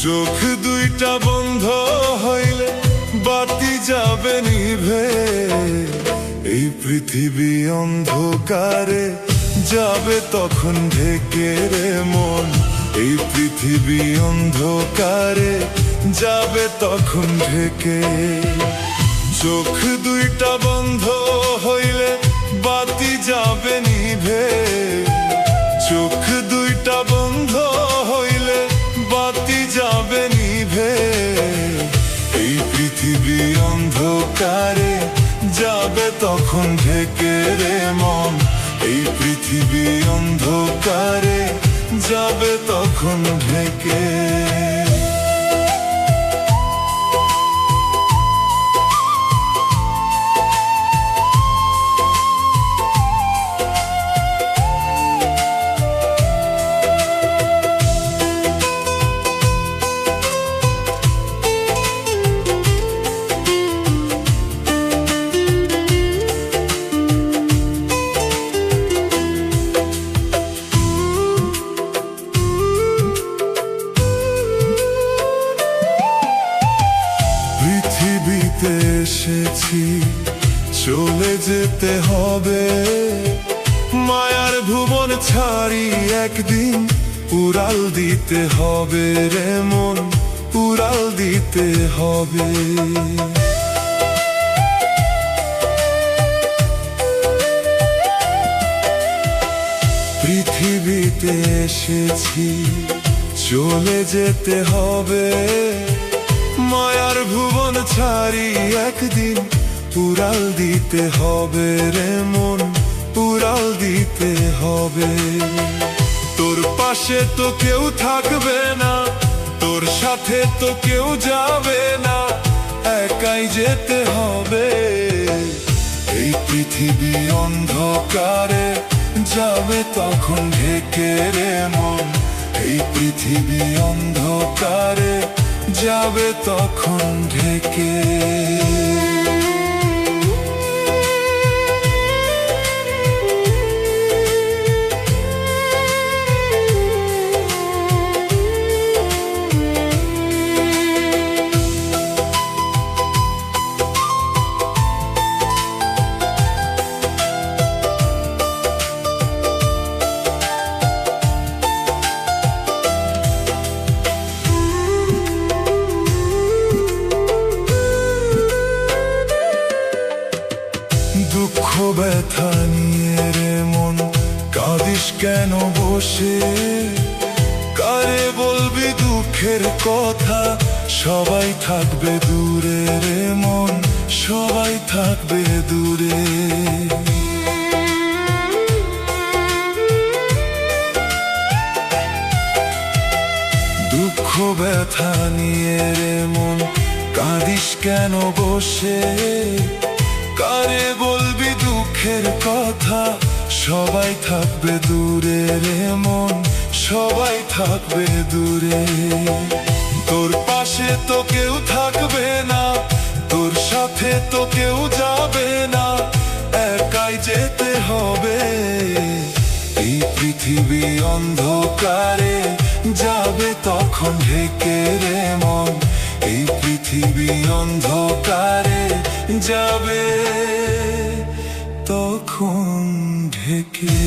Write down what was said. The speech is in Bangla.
চোখ দুইটা বন্ধ হইলে বাতি যাবে নিভে, এই পৃথিবী অন্ধকারে যাবে তখন ঢেকে রে মন, এই পৃথিবী অন্ধকারে যাবে তখন ঢেকে। চোখ দুইটা বন্ধ হইলে বাতি যাবে নিভে, চোখ দুইটা বন্ধ হইলে বাতি যাবে নিভে, এই পৃথিবী অন্ধকারে যাবে তখন ঢেকে রে মন, এই পৃথিবী অন্ধকারে যাবে তখন ঢেকে। পৃথিবীতে এসেছি চলে যেতে হবে, মায়ার ভুবন ছাড়ি একদিন উড়াল দিতে হবে রে মন, উড়াল দিতে হবে। পৃথিবীতে এসেছি চলে যেতে হবে, মায়ার ভুবন ছাড়ি একদিন উড়াল দিতে হবে রে মন, উড়াল দিতে হবে। তোর পাশে তো কেউ থাকবে না, তোর সাথে তো কেউ যাবে না, একাই যেতে হবে, এই পৃথিবী অন্ধকারে যাবে তখন ঢেকে রে মন, এই পৃথিবী অন্ধকারে যাবে তখন ঢেকে। দুঃখ ব্যথা নিয়ে রে মন কাঁদিস কেন বসে, কারে বলবি দুঃখের কথা, সবাই থাকবে দূরে রে মন, সবাই থাকবে দূরে। দুঃখ ব্যথা নিয়ে রে মন কাঁদিস কেন বসে, কারে বলবি দুঃখের কথা, সবাই থাকবে দূরে রে মন, সবাই থাকবে দূরে। তোর পাশে তো কেউ থাকবে না, তোর সাথে তো কেউ যাবে না, একাই যেতে হবে, এই পৃথিবী অন্ধকারে যাবে তখন ঢেকে রে মন, এই পৃথিবী অন্ধকারে যাবে তখন ঢেকে।